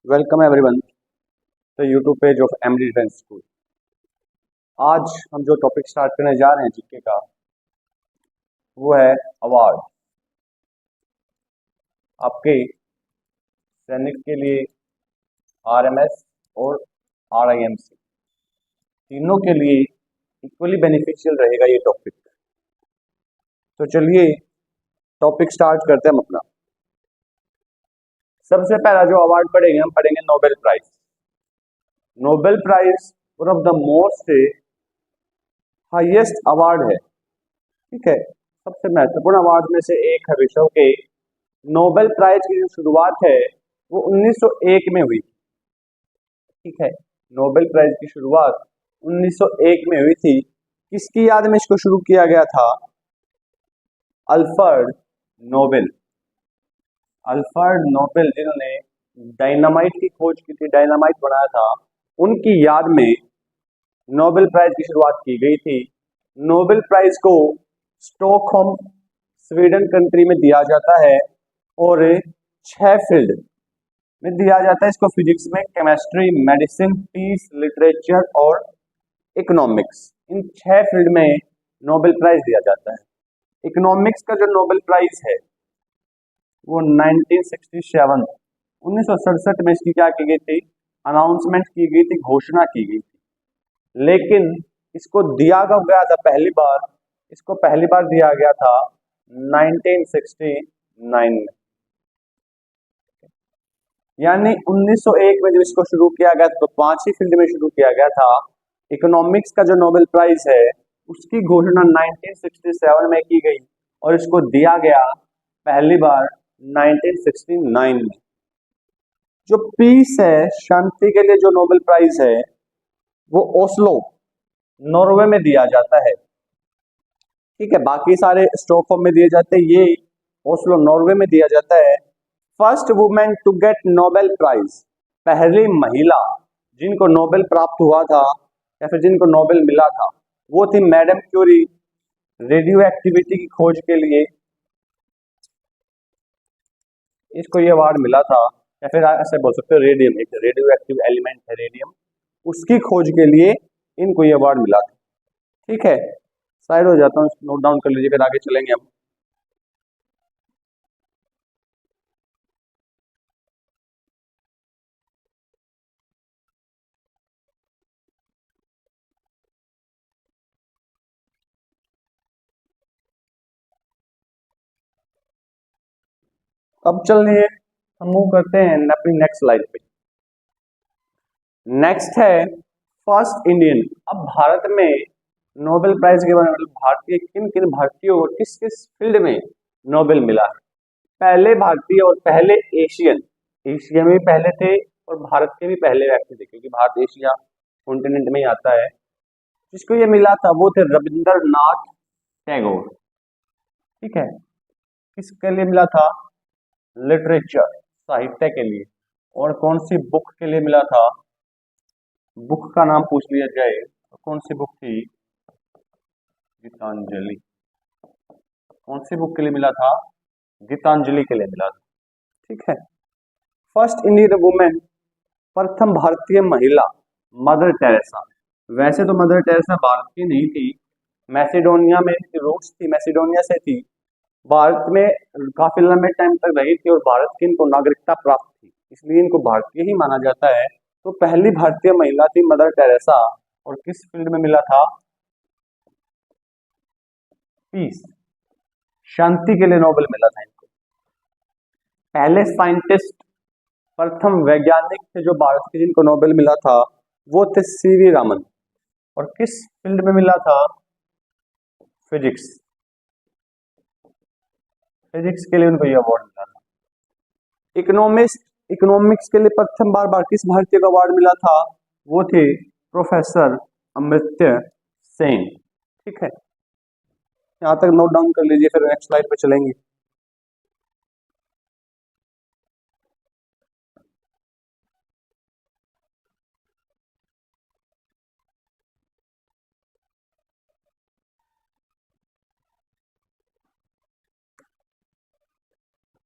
Welcome everyone the YouTube page of MD defence school. आज हम जो टॉपिक स्टार्ट करने जा रहे हैं जीके का वो है अवार्ड। आपके सैनिक के लिए आरएमएस और आरआईएमसी तीनों के लिए इक्वली बेनिफिशियल रहेगा ये टॉपिक। तो चलिए टॉपिक स्टार्ट करते हैं हम अपना। सबसे पहला जो अवार्ड पढ़ेंगे हम पढ़ेंगे Nobel prize. Nobel prize one of the most highest award है, ठीक है, सबसे महत्वपूर्ण अवार्ड में से एक है। विश्व के नोबेल प्राइज की जो शुरुआत है वो 1901 में हुई, ठीक है। नोबेल प्राइज की शुरुआत 1901 में हुई थी। किसकी याद में इसको शुरू किया गया था? Alfred Nobel. अल्फ्रेड नोबेल जिन्होंने डायनामाइट की खोज की थी, डायनामाइट बनाया था, उनकी याद में नोबेल प्राइज की शुरुआत की गई थी। नोबेल प्राइज को स्टॉकहोम स्वीडन कंट्री में दिया जाता है और 6 फील्ड में दिया जाता है इसको। फिजिक्स में केमिस्ट्री, मेडिसिन, पीस, लिटरेचर और इकोनॉमिक्स, इन 6 फील्ड में नोबेल प्राइज दिया जाता है। इकोनॉमिक्स का जो नोबेल प्राइज है वो 1967 में इसकी क्या की गई थी? अनाउंसमेंट की गई थी, घोषणा की गई थी। लेकिन इसको दिया कब गया था पहली बार? इसको पहली बार दिया गया था 1969 में, यानी 1901 में जब इसको शुरू किया गया तो 5 ही फील्ड में शुरू किया गया था। इकोनॉमिक्स का जो नोबेल प्राइज है उसकी घोषणा 1967 में की गई और इसको दिया गया पहली बार 1969 में। जो पीस है, शांति के लिए जो नोबेल प्राइज है वो ओस्लो नॉर्वे में दिया जाता है, ठीक है। बाकी सारे स्टॉकहोम में दिए जाते हैं, ये ओस्लो नॉर्वे में दिया जाता है। First women to get Nobel prize, पहली महिला जिनको नोबेल प्राप्त हुआ था या फिर जिनको नोबेल मिला था वो थी मैडम क्यूरी। रेडियो एक्टिविटी की खोज के लिए इसको ये अवार्ड मिला था, या फिर ऐसे बोल सकते हो रेडियम, एक रेडियो एक्टिव एलिमेंट है रेडियम, उसकी खोज के लिए इनको ये अवार्ड मिला था, ठीक है। साइड हो जाता हूँ, नोट डाउन कर लीजिए, फिर आगे चलेंगे हम। अब चलिए हम मूव करते हैं अपनी नेक्स्ट स्लाइड पे। नेक्स्ट है फर्स्ट इंडियन। अब भारत में नोबेल प्राइज के बारे में, भारतीय किन किन भारतीयों को किस किस फील्ड में नोबेल मिला है? पहले भारतीय और पहले एशियन, एशिया में भी पहले थे और भारत के भी पहले व्यक्ति थे, क्योंकि भारत एशिया कॉन्टिनेंट में ही आता है। जिसको ये मिला था वो थे रविंद्रनाथ टैगोर, ठीक है। किसके लिए मिला था? लिटरेचर, साहित्य के लिए। और कौन सी बुक के लिए मिला था? बुक का नाम पूछ लिया जाए तो कौन सी बुक थी? गीतांजलि। कौन सी बुक के लिए मिला था? गीतांजलि के लिए मिला था, ठीक है। फर्स्ट इंडियन वुमेन, प्रथम भारतीय महिला, मदर टेरेसा। वैसे तो मदर टेरेसा भारत की नहीं थी, मैसेडोनिया में रूट्स थी, मैसेडोनिया से थी। भारत में काफी लंबे टाइम तक रही थी और भारत की इनको नागरिकता प्राप्त थी, इसलिए इनको भारतीय ही माना जाता है। तो पहली भारतीय महिला थी मदर टेरेसा, और किस फील्ड में मिला था? पीस, शांति के लिए नोबेल मिला था इनको। पहले साइंटिस्ट, प्रथम वैज्ञानिक थे जो भारत के जिनको नोबेल मिला था वो थे सीवी रामन, और किस फील्ड में मिला था? फिजिक्स। फिजिक्स के लिए उनको यह अवार्ड मिला था। इकोनॉमिक्स के लिए प्रथम बार किस भारतीय को अवार्ड मिला था? वो थे प्रोफेसर अमर्त्य सेन, ठीक है। यहां तक नोट डाउन कर लीजिए, फिर नेक्स्ट स्लाइड पे चलेंगे।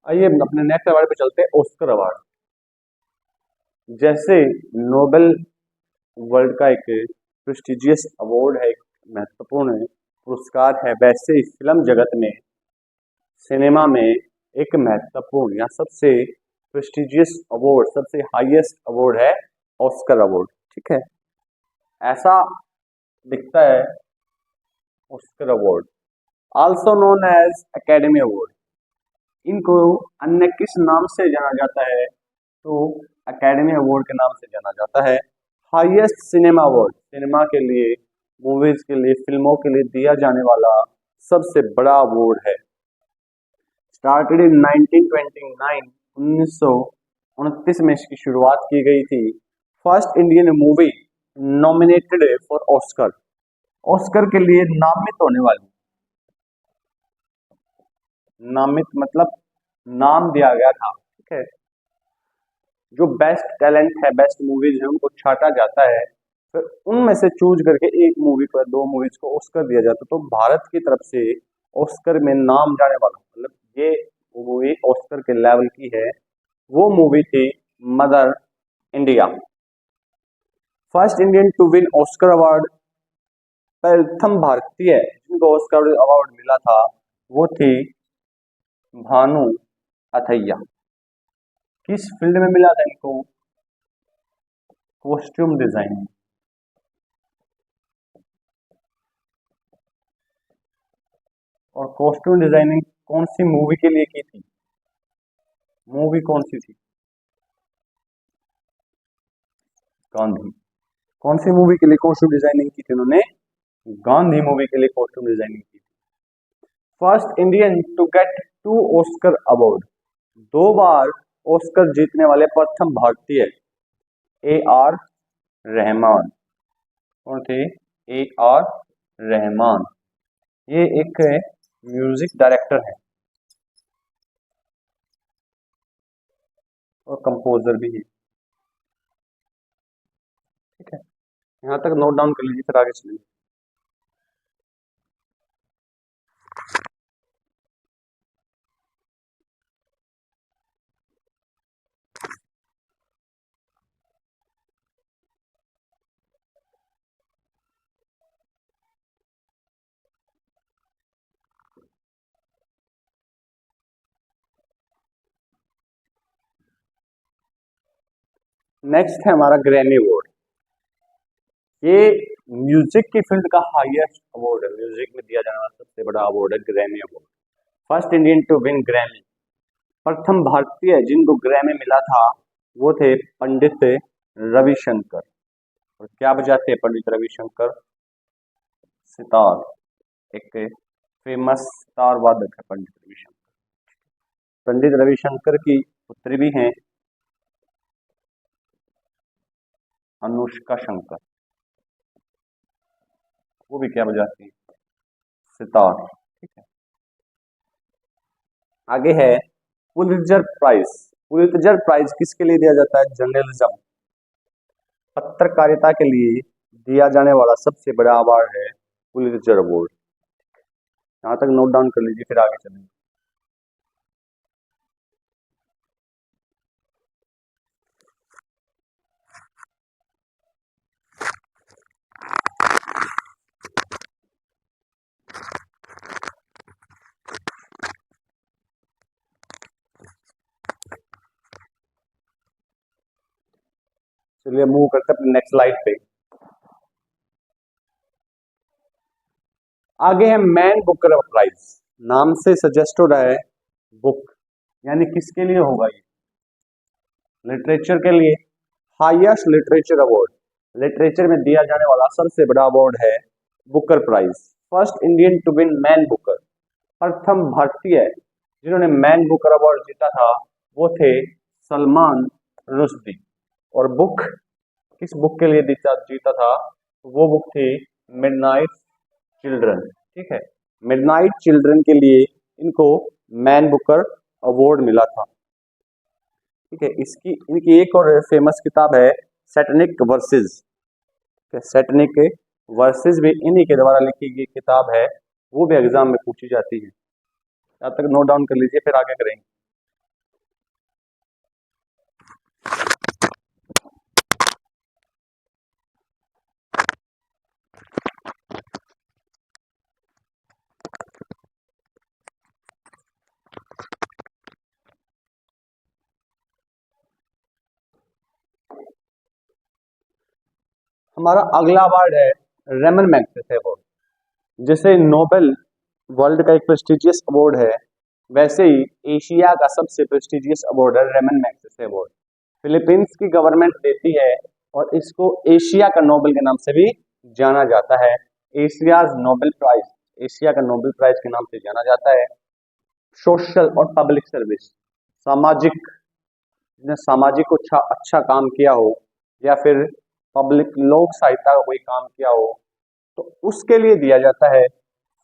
आइए अपने नेक्स्ट अवार्ड पे चलते हैं, ऑस्कर अवार्ड। जैसे नोबेल वर्ल्ड का एक प्रेस्टिजियस अवार्ड है, एक महत्वपूर्ण पुरस्कार है, वैसे ही फिल्म जगत में, सिनेमा में एक महत्वपूर्ण या सबसे प्रेस्टिजियस अवार्ड, सबसे हाईएस्ट अवार्ड है ऑस्कर अवार्ड। ठीक है, ऐसा दिखता है Oscar award, also known as Academy award. इनको अन्य किस नाम से जाना जाता है, तो एकेडमी अवार्ड के नाम से जाना जाता है। हाईएस्ट सिनेमा अवार्ड, सिनेमा के लिए, मूवीज के लिए, फिल्मों के लिए दिया जाने वाला सबसे बड़ा अवार्ड है। स्टार्टेड इन 1929, 1929 में इसकी शुरुआत की गई थी। First Indian movie nominated for Oscar, Oscar के लिए नामित होने वाली, नामित मतलब नाम दिया गया था। ठीक है, जो बेस्ट टैलेंट है, बेस्ट मूवीज है, उनको छाटा जाता है, फिर उनमें से चूज करके एक मूवी को, दो मूवीज को ऑस्कर दिया जाता है। तो भारत की तरफ से ऑस्कर में नाम जाने वाला, मतलब ये मूवी ऑस्कर के लेवल की है, वो मूवी थी Mother India. First Indian to win Oscar award, प्रथम भारतीय जिनको ऑस्कर अवार्ड मिला था वो थी भानु अथैया। किस फील्ड में मिला था इनको? Costume designing. और कॉस्ट्यूम डिजाइनिंग कौन सी मूवी के लिए की थी? मूवी कौन सी थी? गांधी। कौन सी मूवी के लिए कॉस्ट्यूम डिजाइनिंग की थी उन्होंने? गांधी मूवी के लिए कॉस्ट्यूम डिजाइनिंग की थी। First Indian to get 2 Oscar award, 2 बार ऑस्कर जीतने वाले प्रथम भारतीय ए आर रहमान। कौन थे? A R Rahman. ये एक म्यूजिक डायरेक्टर है और कंपोजर भी है। ठीक है, यहाँ तक नोट डाउन कर लीजिए, फिर आगे चलिए। नेक्स्ट है हमारा ग्रैमी अवार्ड। ये म्यूजिक की फील्ड का हाईएस्ट अवार्ड है, म्यूजिक में दिया जाने वाला सबसे बड़ा अवार्ड है Grammy award. First Indian to win Grammy, प्रथम भारतीय जिनको ग्रैमी मिला था वो थे पंडित रविशंकर। और क्या बजाते हैं पंडित रविशंकर? सितार। एक फेमस सितार वादक है पंडित रविशंकर। पंडित रविशंकर की पुत्री भी हैं अनुष्का शंकर, वो भी क्या बजाती है? सितार। ठीक है, आगे है पुलित्जर प्राइज। पुलित्जर प्राइज किसके लिए दिया जाता है? जर्नलिज्म, पत्रकारिता के लिए दिया जाने वाला सबसे बड़ा अवार्ड है पुलित्जर अवार्ड। यहाँ तक नोट डाउन कर लीजिए, फिर आगे चलेंगे। चलिए मूव करते हैं नेक्स्ट स्लाइड पे। आगे है मैन बुकर प्राइज। नाम से सजेस्ट हो रहा है बुक, यानी किसके लिए होगा ये? लिटरेचर के लिए। हाईएस्ट लिटरेचर अवार्ड, लिटरेचर में दिया जाने वाला सबसे बड़ा अवार्ड है Booker prize. First Indian to win Man Booker, प्रथम भारतीय जिन्होंने मैन बुकर अवार्ड जीता था वो थे सलमान रुश्दी। और बुक, किस बुक के लिए जीता था? वो बुक थी मिडनाइट चिल्ड्रन। ठीक है, मिडनाइट चिल्ड्रन के लिए इनको मैन बुकर अवार्ड मिला था। ठीक है, इनकी एक और फेमस किताब है सैटनिक वर्सेस। सैटनिक वर्सेस भी इन्हीं के द्वारा लिखी गई किताब है, वो भी एग्जाम में पूछी जाती है। यहाँ तक नोट डाउन कर लीजिए, फिर आगे करेंगे। हमारा अगला अवार्ड है रेमन मैग्सेसे अवार्ड। जैसे नोबेल वर्ल्ड का एक प्रेस्टिजियस अवार्ड है, वैसे ही एशिया का सबसे प्रेस्टिजियस अवार्ड है रेमन मैग्सेसे अवार्ड। फिलीपींस की गवर्नमेंट देती है और इसको एशिया का नोबेल के नाम से भी जाना जाता है। एशियाज नोबेल प्राइज, एशिया का नोबेल प्राइज के नाम से जाना जाता है। सोशल और पब्लिक सर्विस, सामाजिक, जिसने सामाजिक को अच्छा काम किया हो या फिर पब्लिक लोक सहायता का कोई काम किया हो, तो उसके लिए दिया जाता है।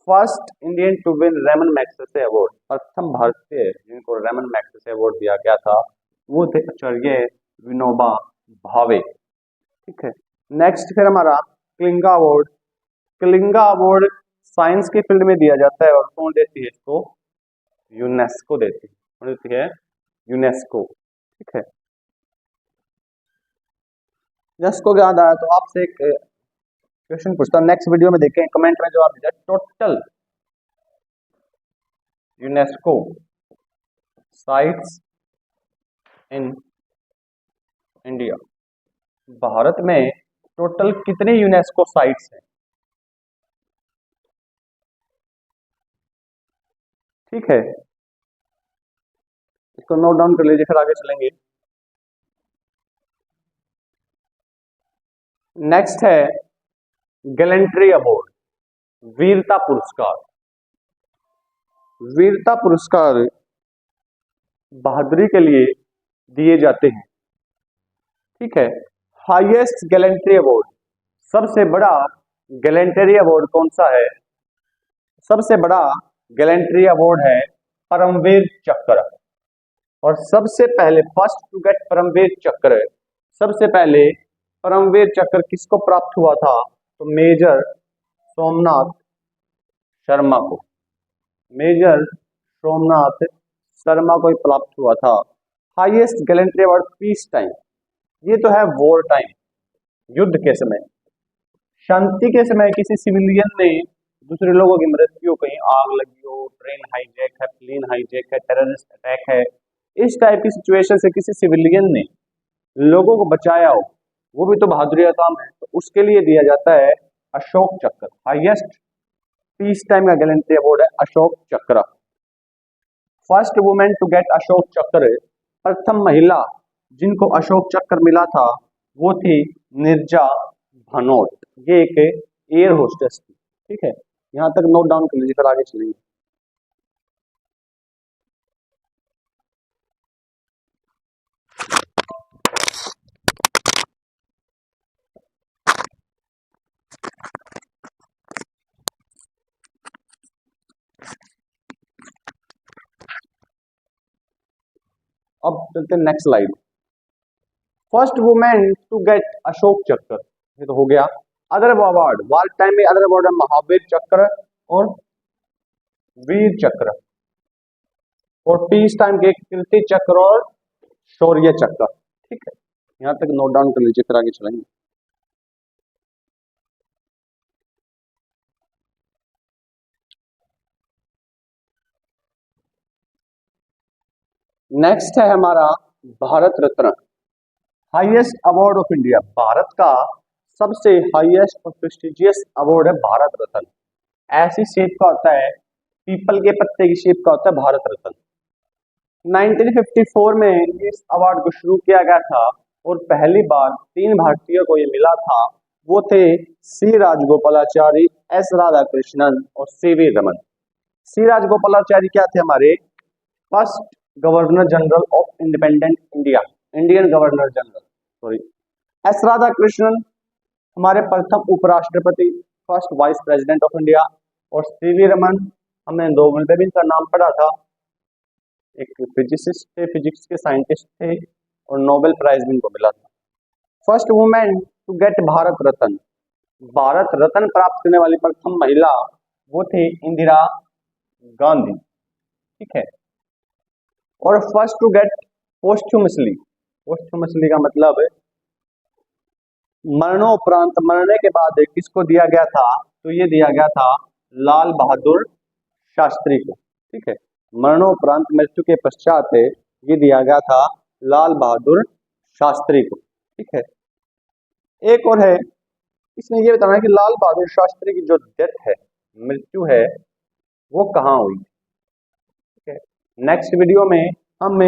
First Indian to win Ramon Magsaysay award, प्रथम भारतीय जिनको रेमन मैग्सेसे अवार्ड दिया गया था वो थे आचार्य विनोबा भावे। ठीक है, नेक्स्ट फिर हमारा Kalinga award. Kalinga award science के फील्ड में दिया जाता है और कौन देती है इसको? यूनेस्को देती है। कौन देती है? यूनेस्को। ठीक है, यूनेस्को याद आया तो आपसे एक क्वेश्चन पूछता हूँ, नेक्स्ट वीडियो में देखें, कमेंट में जवाब दीजिए। Total UNESCO sites in India, Bharat में टोटल कितने यूनेस्को साइट्स हैं? ठीक है, इसको नोट डाउन कर लीजिए, फिर आगे चलेंगे। नेक्स्ट है गैलेंट्री अवार्ड, वीरता पुरस्कार। वीरता पुरस्कार बहादुरी के लिए दिए जाते हैं। ठीक है, हाईएस्ट गैलेंट्री अवार्ड, सबसे बड़ा गैलेंट्री अवार्ड कौन सा है? सबसे बड़ा गैलेंट्री अवार्ड है परमवीर चक्र। और सबसे पहले फर्स्ट टू गेट परमवीर चक्र, सबसे पहले परमवीर चक्र किसको प्राप्त हुआ था? तो मेजर सोमनाथ शर्मा को, मेजर सोमनाथ शर्मा को प्राप्त हुआ था। Highest gallantry award peace time, ये तो है वॉर टाइम, युद्ध के समय। शांति के समय किसी सिविलियन ने दूसरे लोगों की मदद की हो, कहीं आग लगी हो, ट्रेन हाईजैक है, प्लेन हाईजैक है, टेररिस्ट अटैक है, इस टाइप की सिचुएशन से किसी सिविलियन ने लोगों को बचाया हो, वो भी तो बहादुरी का काम है। तो उसके लिए दिया जाता है Ashok Chakra. Highest peace time का गैलेंट्री अवार्ड है Ashok Chakra. First women to get Ashok Chakra, प्रथम महिला जिनको अशोक चक्र मिला था वो थी निर्जा भनोट। ये एक एयर होस्टेस थी। ठीक है, यहां तक नोट डाउन कर लीजिए, फिर आगे चलेंगे। अब चलते next slide. First women to get Ashok Chakra, ये तो हो गया। अदर अवार्ड, वार टाइम में अदर अवार्ड है महावीर चक्र और वीर चक्र, और पीस टाइम के कीर्ति चक्र और शौर्य चक्र। ठीक है, यहां तक नोट डाउन कर लीजिए, फिर आगे चलेंगे। नेक्स्ट है हमारा Bharat Ratna, highest award of India. Bharat का सबसे हाईएस्ट और प्रेस्टिजियस अवार्ड है भारत रत्न। ऐसी शेप का होता है, पीपल के पत्ते की शेप का होता है भारत रत्न। 1954 में इस अवार्ड को शुरू किया गया था और पहली बार 3 भारतीयों को ये मिला था। वो थे सी राजगोपालाचारी, एस राधाकृष्णन और सीवी रमन। सी राजगोपालाचारी क्या थे? हमारे first governor general of independent India, Indian governor general, sorry. S Radhakrishnan हमारे प्रथम उपराष्ट्रपति, first vice president of India. और सीवी रमन, हमने नोबेल में भी इनका नाम पढ़ा था, एक फिजिसिस्ट थे, फिजिक्स के साइंटिस्ट थे और नोबेल प्राइज भी इनको मिला था। First women to get Bharat Ratna, Bharat Ratna प्राप्त करने वाली प्रथम महिला वो थे इंदिरा गांधी। ठीक है, और फर्स्ट टू गेट पोस्टह्यूमसली, पोस्टह्यूमसली का मतलब है मरणोपरांत, मरने के बाद किसको दिया गया था? तो ये दिया गया था लाल बहादुर शास्त्री को। ठीक है, मरणोपरांत, मृत्यु के पश्चात ये दिया गया था लाल बहादुर शास्त्री को। ठीक है, एक और है इसमें ये बताना है कि लाल बहादुर शास्त्री की जो डेथ है, मृत्यु है, वो कहाँ हुई। ठीक है, नेक्स्ट वीडियो में हम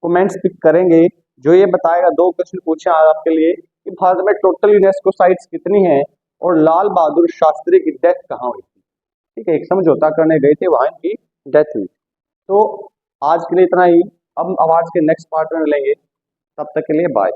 कमेंट्स पिक करेंगे जो ये बताएगा, 2 क्वेश्चन पूछे आज आपके लिए कि भारत में टोटल यूनेस्को साइट्स कितनी हैं और लाल बहादुर शास्त्री की डेथ कहाँ हुई थी। ठीक है, एक समझौता करने गए थे, वहां इनकी डेथ हुई। तो आज के लिए इतना ही। अब आज के नेक्स्ट पार्ट में मिलेंगे, तब तक के लिए बाय।